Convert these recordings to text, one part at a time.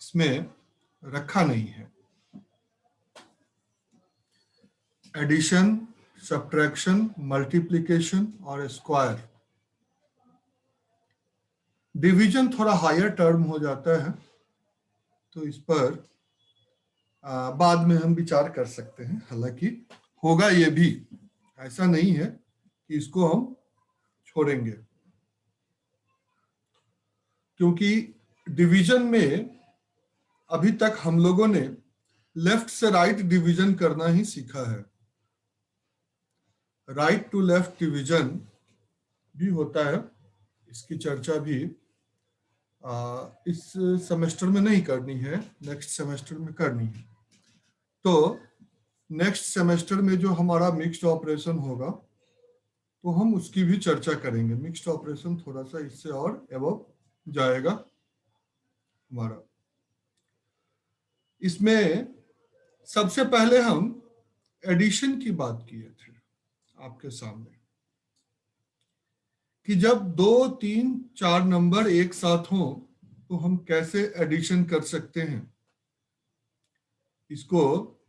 इसमें रखा नहीं है। एडिशन, सब्ट्रैक्शन, मल्टीप्लिकेशन और स्क्वायर। डिवीजन थोड़ा हायर टर्म हो जाता है, तो इस पर बाद में हम विचार कर सकते हैं। हालांकि होगा ये भी, ऐसा नहीं है कि इसको हम छोड़ेंगे, क्योंकि डिवीजन में अभी तक हम लोगों ने लेफ्ट से राइट डिवीजन करना ही सीखा है। राइट टू लेफ्ट डिवीजन भी होता है, इसकी चर्चा भी इस सेमेस्टर में नहीं करनी है, नेक्स्ट सेमेस्टर में करनी है। तो नेक्स्ट सेमेस्टर में जो हमारा मिक्स्ड ऑपरेशन होगा तो हम उसकी भी चर्चा करेंगे। मिक्स्ड ऑपरेशन थोड़ा सा इससे और एबव जाएगा हमारा। इसमें सबसे पहले हम एडिशन की बात किए थे आपके सामने, कि जब 2, 3, 4 नंबर एक साथ हों तो हम कैसे एडिशन कर सकते हैं। इसको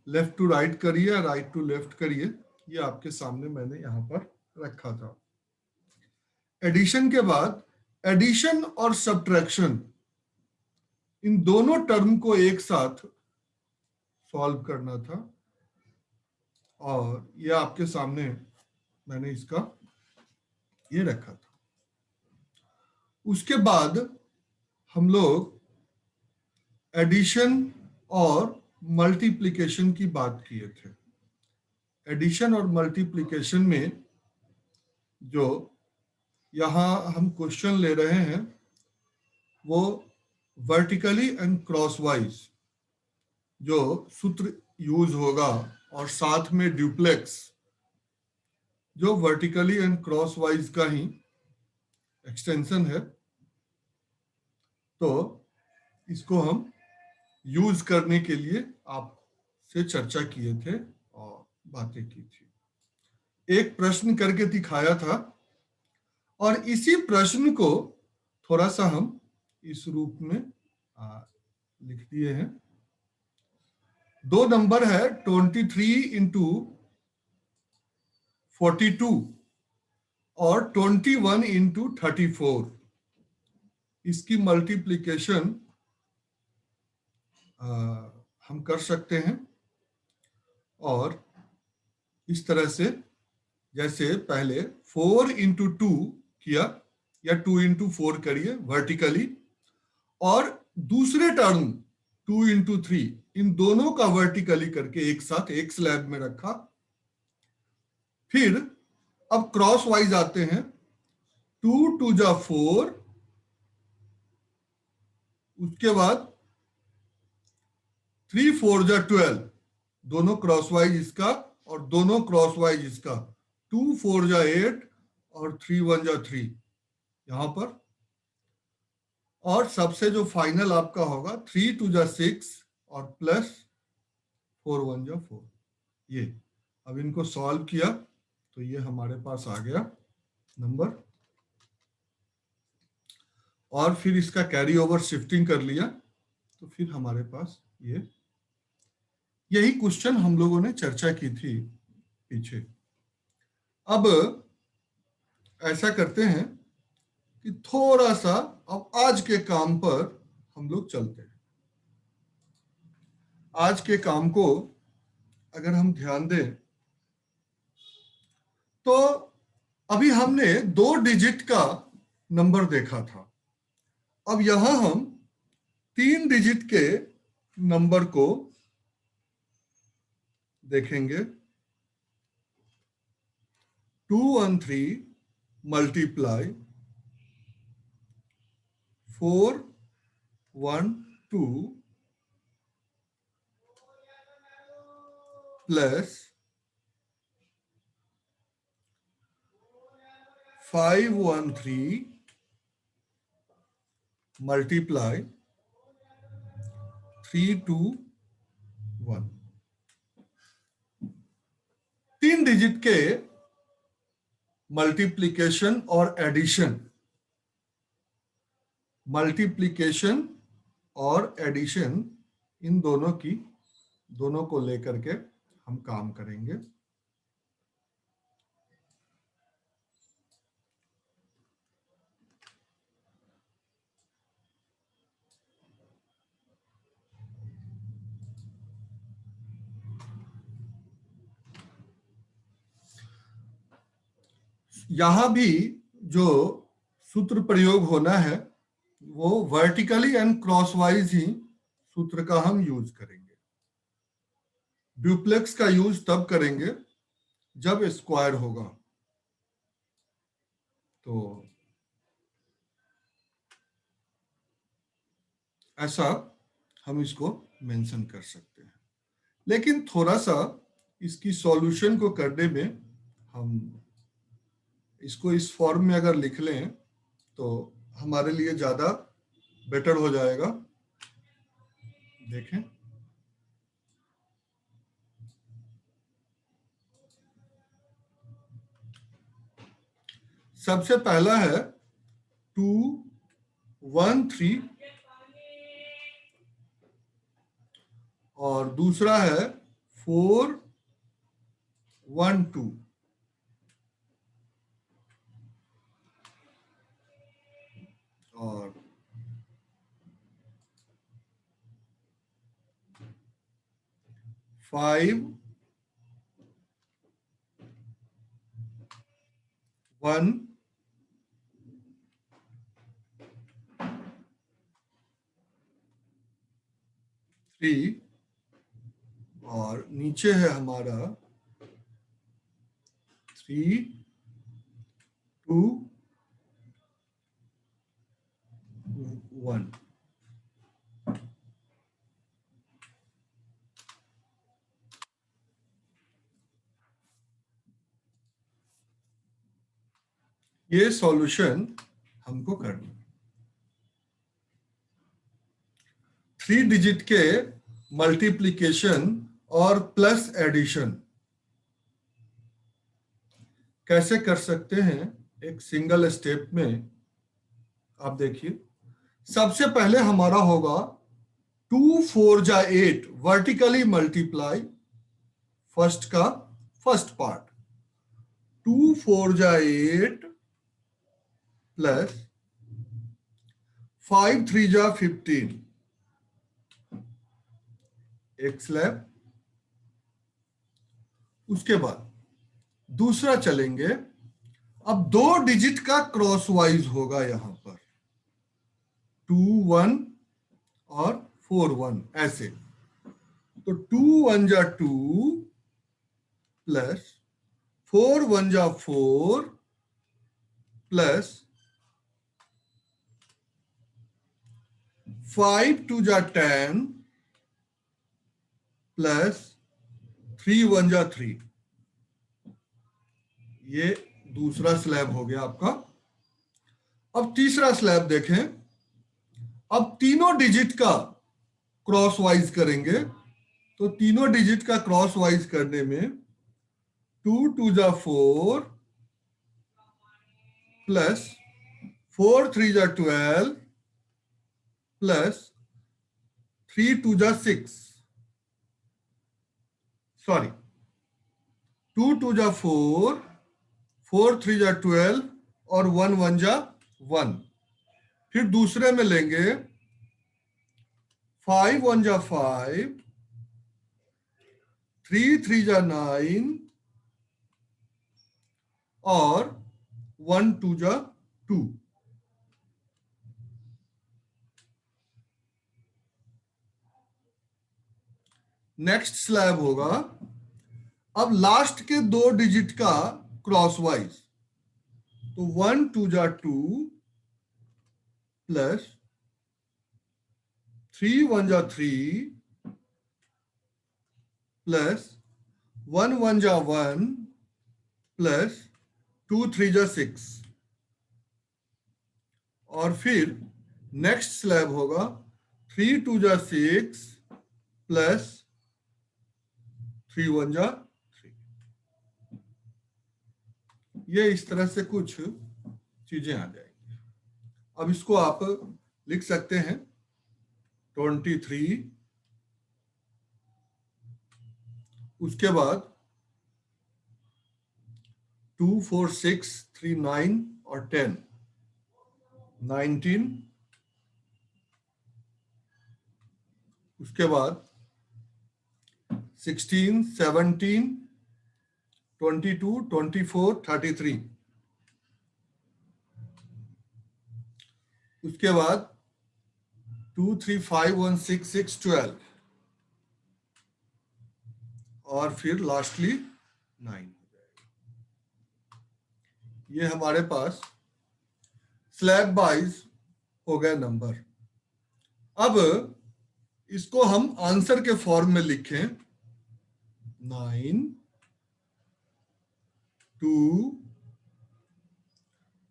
लेफ्ट टू राइट करिए, राइट टू लेफ्ट करिए, ये आपके सामने मैंने यहां पर रखा था। एडिशन के बाद एडिशन और सब्ट्रैक्शन, इन दोनों टर्म को एक साथ सॉल्व करना था, और ये आपके सामने मैंने इसका ये रखा था। उसके बाद हम लोग एडिशन और मल्टीप्लिकेशन की बात किए थे। एडिशन और मल्टीप्लिकेशन में जो यहां हम क्वेश्चन ले रहे हैं वो वर्टिकली एंड क्रॉसवाइज जो सूत्र यूज होगा, और साथ में ड्यूप्लेक्स जो वर्टिकली एंड क्रॉसवाइज का ही एक्सटेंशन है। तो इसको हम यूज करने के लिए आपसे चर्चा किए थे और बातें की थी। एक प्रश्न करके दिखाया था, और इसी प्रश्न को थोड़ा सा हम इस रूप में लिख दिए हैं। 2 नंबर है 23 इंटू 42 और 21 इंटू 34। इसकी मल्टीप्लिकेशन हम कर सकते हैं, और इस तरह से, जैसे पहले 4 इंटू 2 किया, या 2 इंटू 4 करिए वर्टिकली, और दूसरे टर्म 2 इंटू 3, इन दोनों का वर्टिकली करके एक साथ एक स्लैब में रखा। फिर अब क्रॉस वाइज आते हैं, 2 2 जा 4, उसके बाद 3 4 जा 12, दोनों क्रॉसवाइज इसका और दोनों क्रॉसवाइज इसका, 2 4 जा 8 और 3 1 जा 3 यहां पर। और सबसे जो फाइनल आपका होगा 3 2 जा 6 और प्लस 4 1 जा 4। ये अब इनको सॉल्व किया तो ये हमारे पास आ गया नंबर, और फिर इसका कैरी ओवर शिफ्टिंग कर लिया तो फिर हमारे पास ये, यही क्वेश्चन हम लोगों ने चर्चा की थी पीछे। अब ऐसा करते हैं कि थोड़ा सा अब आज के काम पर हम लोग चलते हैं। आज के काम को अगर हम ध्यान दें तो अभी हमने 2 डिजिट का नंबर देखा था। अब यहां हम 3 डिजिट के नंबर को देखेंगे। 2 1 3 मल्टीप्लाई 4 1 2 प्लस 5 1 3 मल्टीप्लाई 3 2 1। 3 डिजिट के मल्टीप्लिकेशन और एडिशन, मल्टीप्लिकेशन और एडिशन, इन दोनों को लेकर के हम काम करेंगे। यहां भी जो सूत्र प्रयोग होना है वो वर्टिकली एंड क्रॉसवाइज ही सूत्र का हम यूज करेंगे। ड्यूप्लेक्स का यूज तब करेंगे जब स्क्वायर होगा। तो ऐसा हम इसको मेंशन कर सकते हैं, लेकिन थोड़ा सा इसकी सॉल्यूशन को करने में हम इसको इस फॉर्म में अगर लिख लें तो हमारे लिए ज्यादा बेटर हो जाएगा। देखें, सबसे पहला है 2 1 3 और दूसरा है 4 1 2। और 5 1 3 और नीचे है हमारा 3 2 1। ये सॉल्यूशन हमको करना है। 3 डिजिट के मल्टीप्लिकेशन और प्लस एडिशन कैसे कर सकते हैं एक सिंगल स्टेप में, आप देखिए। सबसे पहले हमारा होगा 2 4 जा 8 वर्टिकली मल्टीप्लाई फर्स्ट का फर्स्ट पार्ट, 2 4 जा 8 प्लस 5 3 जा 15, एक स्लैब। उसके बाद दूसरा चलेंगे, अब 2 डिजिट का क्रॉसवाइज होगा यहां पर 2 1 और 4 1 ऐसे। तो 2 1 जा 2 प्लस 4 1 जा 4 प्लस 5 2 जा 10 प्लस 3 1 जा 3। ये दूसरा स्लैब हो गया आपका। अब तीसरा स्लैब देखें। अब तीनों डिजिट का क्रॉसवाइज करेंगे, तो तीनों डिजिट का क्रॉसवाइज करने में 2 2 जा 4 प्लस 4 3 जा 12 प्लस 3 2 जा 6, सॉरी 2 2 जा 4 4 3 जा 12 और 1 1 जा 1। फिर दूसरे में लेंगे 5 1 जा 5 3 3 जा 9 और 1 2 जा 2। नेक्स्ट स्लैब होगा, अब लास्ट के 2 डिजिट का क्रॉसवाइज, तो 1 2 जा 2 प्लस 3 1 जा 3 प्लस 1 1 जा 1 प्लस 2 3 जा 6। और फिर नेक्स्ट स्लैब होगा 3 2 जा 6 प्लस 3 1 जा 3। ये इस तरह से कुछ चीजें आ जाएंगी। अब इसको आप लिख सकते हैं 23, उसके बाद 2, 4, 6, 3, 9 और 10, 19, उसके बाद 16, 17, 22, 24, 33, उसके बाद 2, 3, 5, 1, 6, 6, 12 और फिर लास्टली 9 हो जाएगा। ये हमारे पास स्लैब वाइज हो गया नंबर। अब इसको हम आंसर के फॉर्म में लिखें, 9, 2,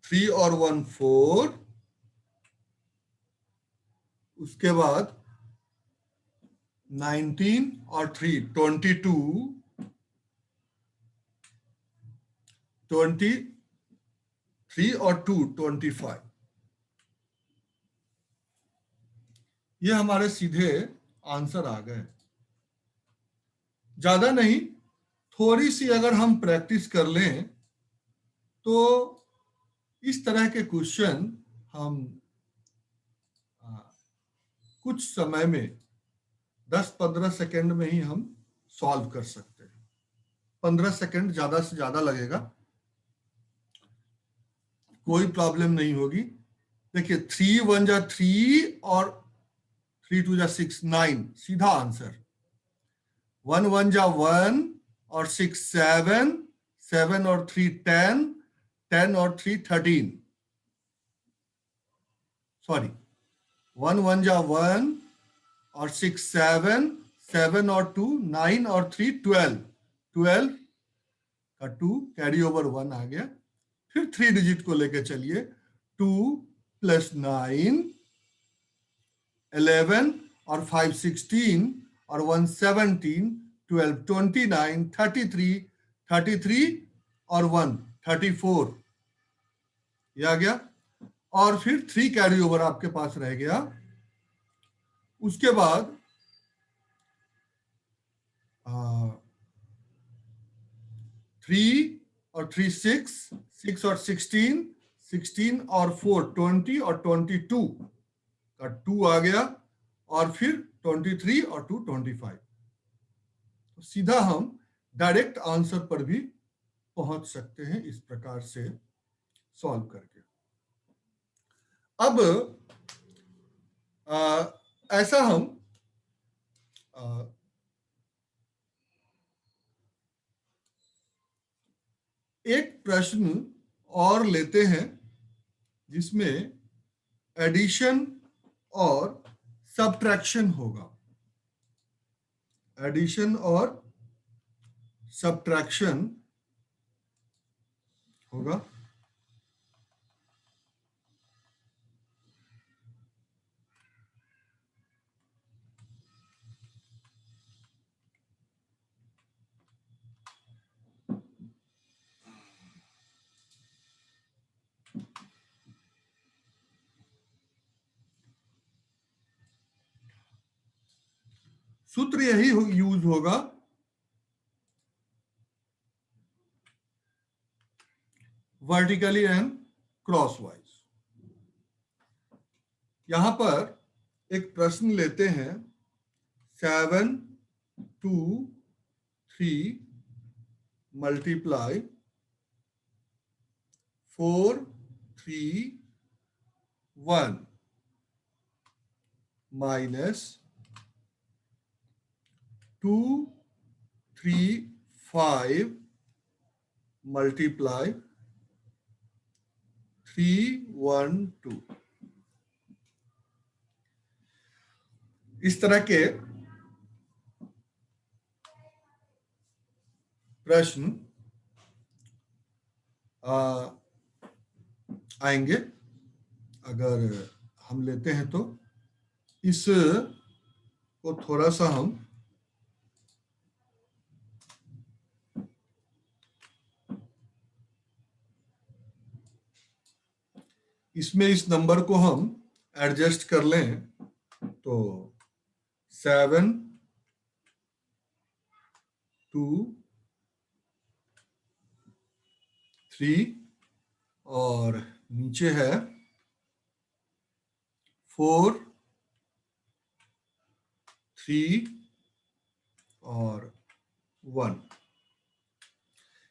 3 और 1, 4, उसके बाद 19 और 3, 22, 23 और 2, 25। ये हमारे सीधे आंसर आ गए। ज्यादा नहीं, थोड़ी सी अगर हम प्रैक्टिस कर लें तो इस तरह के क्वेश्चन हम कुछ समय में 10-15 सेकंड में ही हम सॉल्व कर सकते हैं। 15 सेकंड ज्यादा से ज्यादा लगेगा, कोई प्रॉब्लम नहीं होगी। देखिए 3 1 जा 3 और 3 2 जा 6, 9 सीधा आंसर। 1 1 जा 1 और 6 7, 7 और 3 10, 10 और 3 13, सॉरी 1 1 जा 1 और 6 7, 7 और 2 9 और 3 12, 12 का 2 कैरी ओवर 1 आ गया। फिर 3 डिजिट को लेके चलिए, 2 प्लस 9, 11 और 5 16 और 1 17, 12 29, 33, 33 और 1 34, ये आ गया। और फिर 3 कैरी ओवर आपके पास रह गया। उसके बाद 3 और 3 6, 6 और 16, 16 और 4 20 और 22 का 2 आ गया। और फिर 23 और 2 25। तो सीधा हम डायरेक्ट आंसर पर भी पहुंच सकते हैं इस प्रकार से सॉल्व करके। अब ऐसा हम एक प्रश्न और लेते हैं जिसमें एडिशन और सब्ट्रैक्शन होगा। एडिशन और सब्ट्रैक्शन होगा। सूत्र यही यूज होगा, वर्टिकली एंड क्रॉसवाइज। यहां पर एक प्रश्न लेते हैं, 7 2 3 मल्टीप्लाई 4 3 1 माइनस 2 3 5 मल्टीप्लाई 3 1 2। इस तरह के प्रश्न आएंगे। अगर हम लेते हैं तो इस को थोड़ा सा हम इसमें इस नंबर को हम एडजस्ट कर लें तो 7 2 3 और नीचे है 4 3 और 1।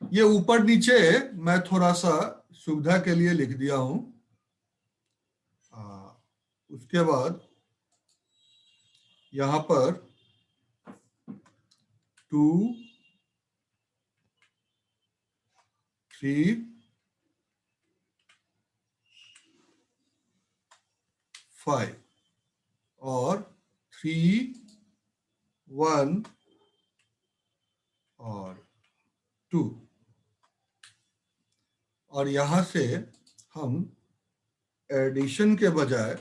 ये ऊपर नीचे मैं थोड़ा सा सुविधा के लिए लिख दिया हूं। उसके बाद यहां पर 2 3 5 और 3 1 और 2 और यहां से हम एडिशन के बजाय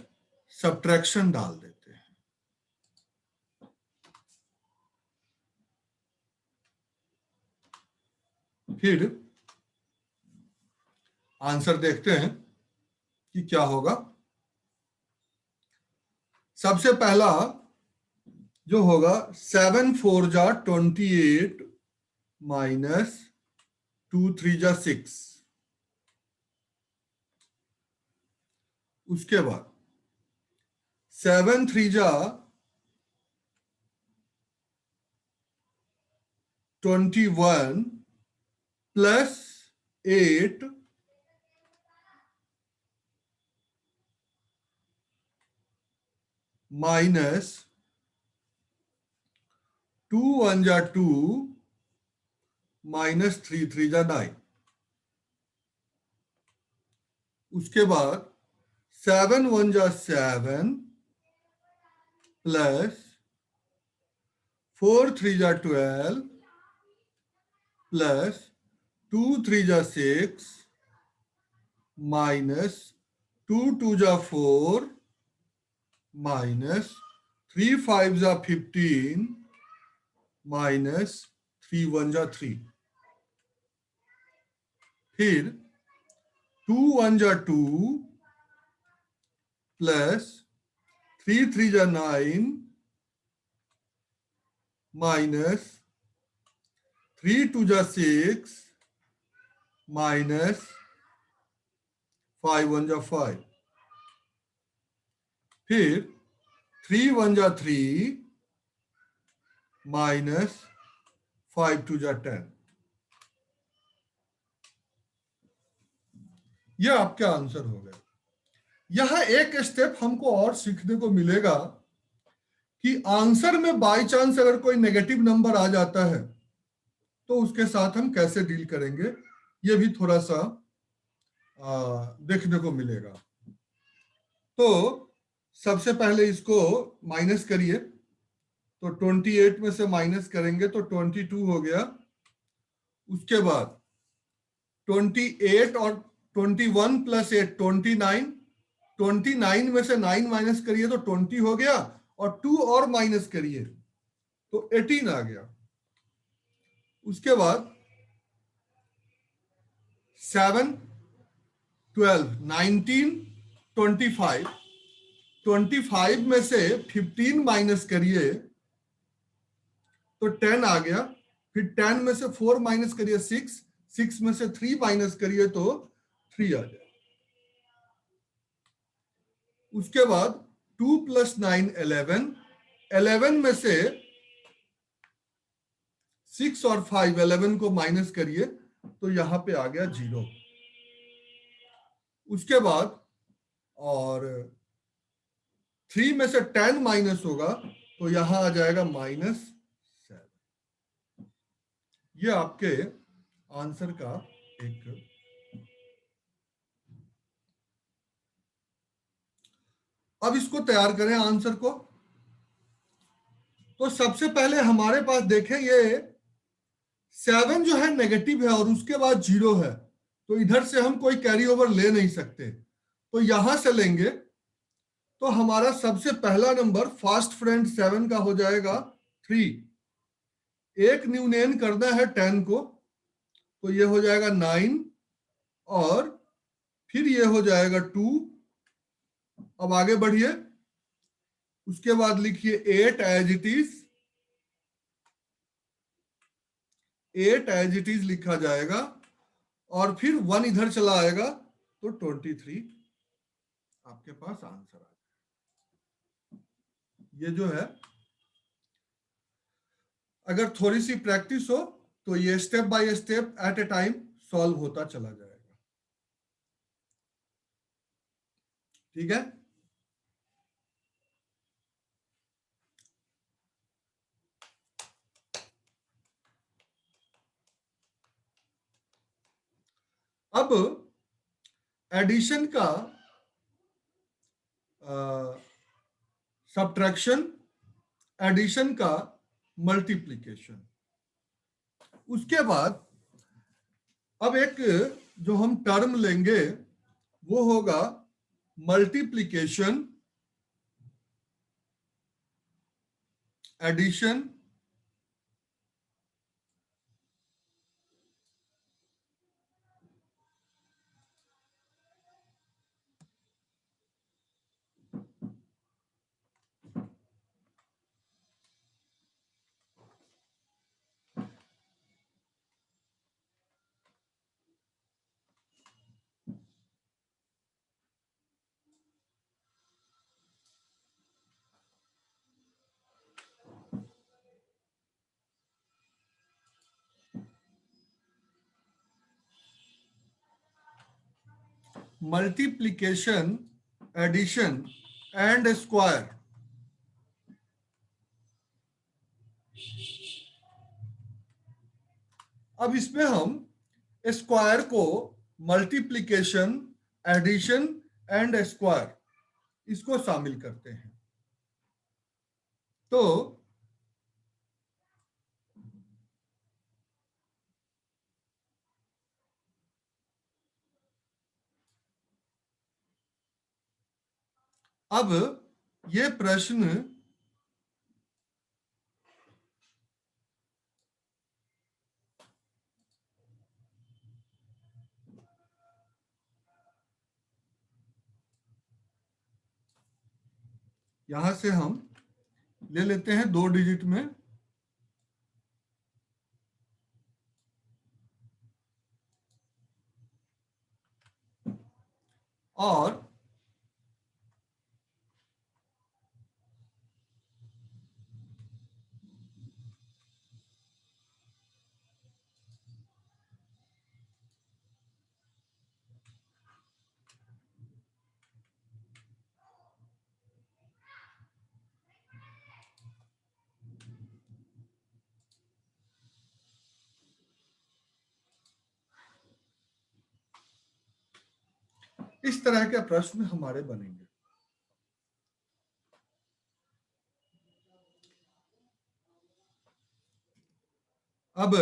सब्ट्रैक्शन डाल देते हैं। फिर आंसर देखते हैं कि क्या होगा। सबसे पहला जो होगा 7 4 जा 28 माइनस 2 3 जा 6। उसके बाद 7 3 जा 21 प्लस 8 माइनस 2 1 जा 2 माइनस 3 3 जा 9। उसके बाद 7 1 जा 7 प्लस 4 3 जा 12 प्लस 2 3 जा 6 माइनस 2 2 जा 4 माइनस 3 5 जा 15 माइनस 3 1 जा 3। फिर 2 1 जा 2 प्लस 3 3 जा 9 माइनस 3 2 जा 6 माइनस 5 1 जा 5। फिर 3 1 जा 3 माइनस 5 2 जा 10। यह आपका आंसर हो गया। यह एक स्टेप हमको और सीखने को मिलेगा कि आंसर में बाय चांस अगर कोई नेगेटिव नंबर आ जाता है तो उसके साथ हम कैसे डील करेंगे, यह भी थोड़ा सा देखने को मिलेगा। तो सबसे पहले इसको माइनस करिए, तो 28 में से माइनस करेंगे तो 22 हो गया। उसके बाद 28 और 21 प्लस 8 29, 29 में से 9 माइनस करिए तो 20 हो गया, और 2 और माइनस करिए तो 18 आ गया। उसके बाद 7 12 19 25, 25 में से 15 माइनस करिए तो 10 आ गया। फिर 10 में से 4 माइनस करिए 6, 6 में से 3 माइनस करिए तो 3 आ जाए। उसके बाद 2 प्लस 9 11, 11 में से 6 और 5 11 को माइनस करिए तो यहां पे आ गया 0। उसके बाद और 3 में से 10 माइनस होगा तो यहां आ जाएगा -7। ये आपके आंसर का एक। अब इसको तैयार करें आंसर को। तो सबसे पहले हमारे पास देखें, ये 7 जो है नेगेटिव है और उसके बाद 0 है, तो इधर से हम कोई कैरी ओवर ले नहीं सकते, तो यहां से लेंगे तो हमारा सबसे पहला नंबर फास्ट फ्रेंड 7 का हो जाएगा 3। एक न्यूनेन करना है 10 को, तो ये हो जाएगा 9 और फिर ये हो जाएगा 2। अब आगे बढ़िए। उसके बाद लिखिए 8 as it is, 8 as it is लिखा जाएगा और फिर 1 इधर चला आएगा तो 23 आपके पास आंसर आ जाएगा। ये जो है, अगर थोड़ी सी प्रैक्टिस हो तो ये step by step at A time solve होता चला जाएगा। ठीक है, अब एडिशन का सब्ट्रैक्शन, एडिशन का मल्टीप्लिकेशन, उसके बाद अब एक जो हम टर्म लेंगे वो होगा multiplication, addition, multiplication, addition and square. अब इसमें हम स्क्वायर को मल्टीप्लिकेशन, एडिशन एंड स्क्वायर इसको शामिल करते हैं। तो अब ये प्रश्न यहां से हम ले लेते हैं 2 डिजिट में, और इस तरह के प्रश्न हमारे बनेंगे। अब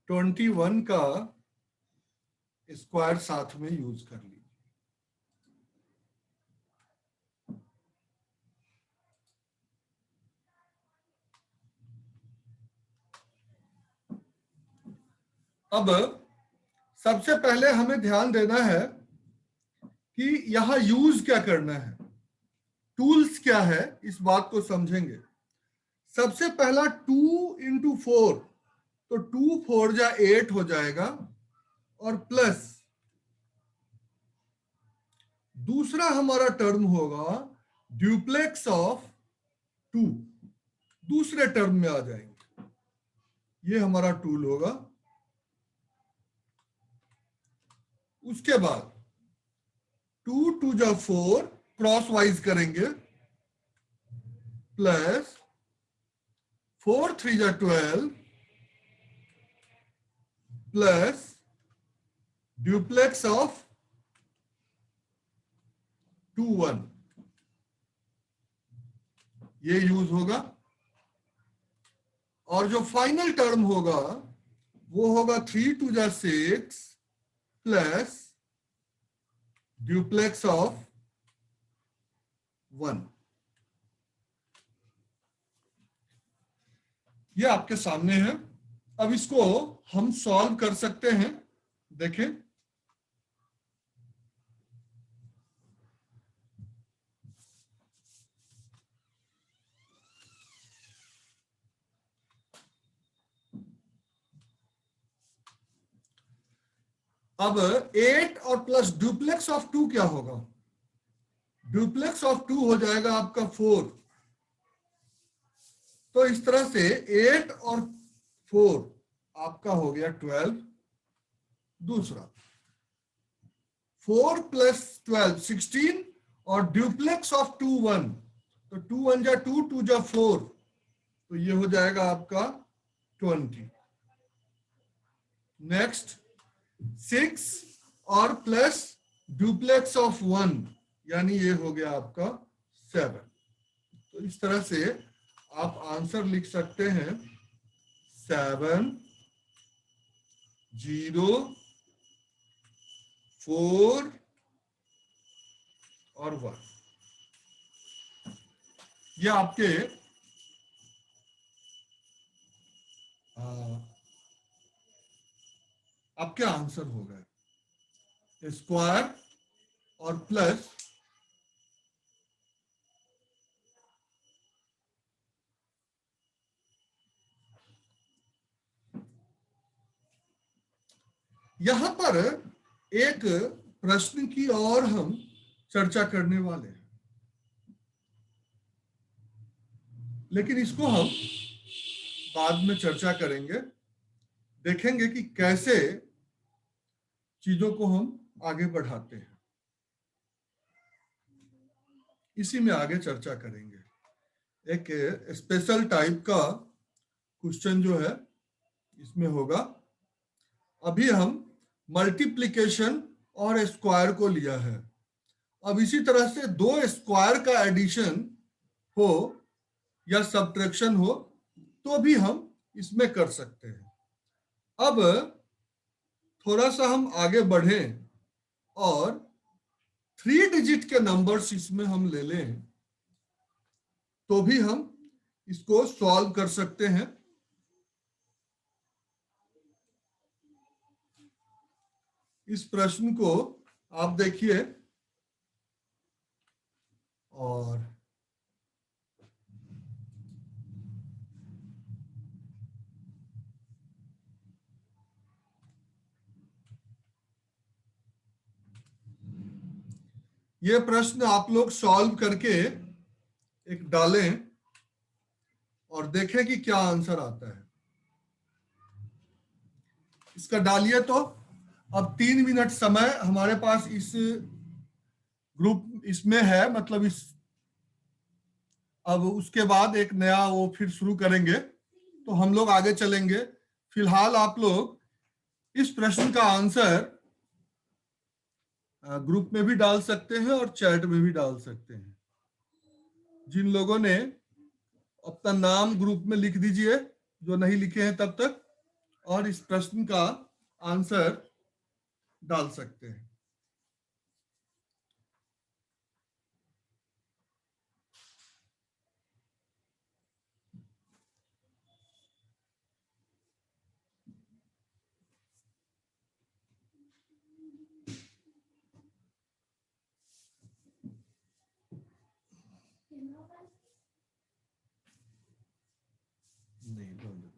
ट्वेंटी वन का स्क्वायर साथ में यूज कर लीजिए। अब सबसे पहले हमें ध्यान देना है कि यहां यूज क्या करना है, टूल्स क्या है, इस बात को समझेंगे। सबसे पहला 2 इंटू 4, तो 2 4 जा 8 हो जाएगा, और प्लस दूसरा हमारा टर्म होगा ड्यूप्लेक्स ऑफ 2, दूसरे टर्म में आ जाएंगे, ये हमारा टूल होगा। उसके बाद 2 2 जा 4 क्रॉस वाइज करेंगे, प्लस 4 3 जा 12 प्लस ड्यूप्लेक्स ऑफ 2 1, ये यूज होगा। और जो फाइनल टर्म होगा वो होगा 3 2 जा 6 प्लस ड्यूप्लेक्स ऑफ 1। ये आपके सामने है। अब इसको हम सॉल्व कर सकते हैं। देखें, अब 8 और प्लस ड्यूप्लेक्स ऑफ 2 क्या होगा? ड्यूप्लेक्स ऑफ 2 हो जाएगा आपका 4। तो इस तरह से 8 और 4 आपका हो गया 12। दूसरा 4 प्लस 12 16 और ड्यूप्लेक्स ऑफ 2 1, तो 2 1 जा 2 2 जा 4, तो ये हो जाएगा आपका 20। नेक्स्ट 6 और प्लस ड्यूप्लेक्स ऑफ 1, यानी ये हो गया आपका 7। तो इस तरह से आप आंसर लिख सकते हैं 7 0 4 और 1। ये आपके आंसर हो गए। स्क्वायर और प्लस यहां पर एक प्रश्न की और हम चर्चा करने वाले हैं, लेकिन इसको हम बाद में चर्चा करेंगे। देखेंगे कि कैसे चीजों को हम आगे बढ़ाते हैं, इसी में आगे चर्चा करेंगे। एक स्पेशल टाइप का क्वेश्चन जो है इसमें होगा। अभी हम मल्टीप्लिकेशन और स्क्वायर को लिया है। अब इसी तरह से दो स्क्वायर का एडिशन हो या सब्ट्रैक्शन हो तो भी हम इसमें कर सकते हैं। अब थोड़ा सा हम आगे बढ़ें और 3 डिजिट के नंबर्स इसमें हम ले लें तो भी हम इसको सॉल्व कर सकते हैं। इस प्रश्न को आप देखिए, और ये प्रश्न आप लोग सॉल्व करके एक डालें और देखें कि क्या आंसर आता है। इसका डालिए। तो अब 3 मिनट समय हमारे पास इस ग्रुप इसमें है, मतलब इस, अब उसके बाद एक नया वो फिर शुरू करेंगे तो हम लोग आगे चलेंगे। फिलहाल आप लोग इस प्रश्न का आंसर ग्रुप में भी डाल सकते हैं और चैट में भी डाल सकते हैं। जिन लोगों ने अपना नाम ग्रुप में लिख दीजिए, जो नहीं लिखे हैं तब तक, और इस प्रश्न का आंसर डाल सकते हैं। नहीं, don't do that.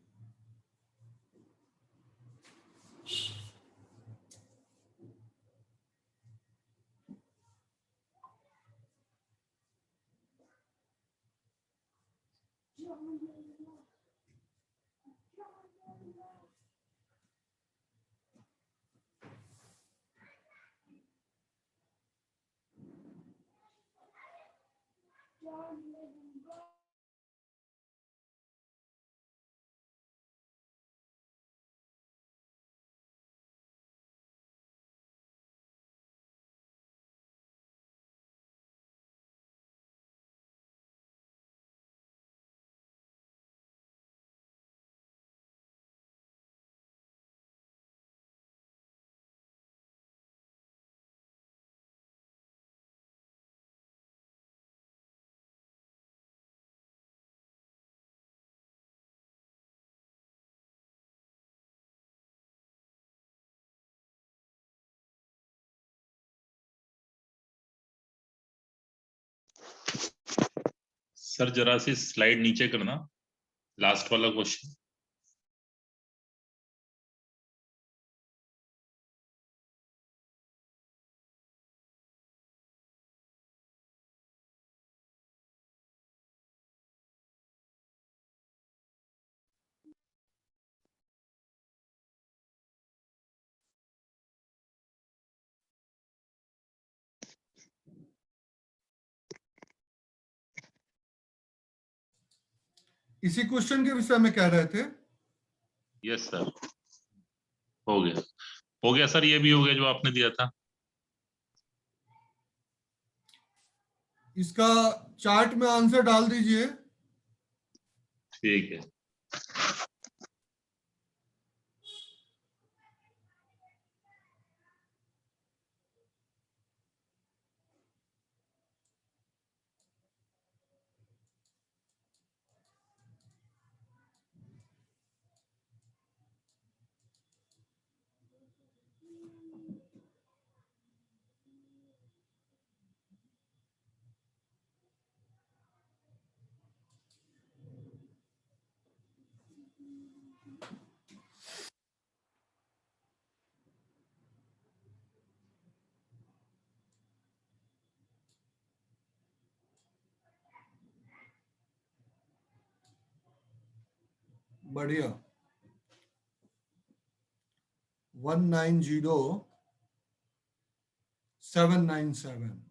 सर जरा सी स्लाइड नीचे करना, लास्ट वाला क्वेश्चन। इसी क्वेश्चन के विषय में कह रहे थे। यस सर, हो गया, हो गया सर, ये भी हो गया जो आपने दिया था। इसका चार्ट में आंसर डाल दीजिए। ठीक है। बढ़िया। 190797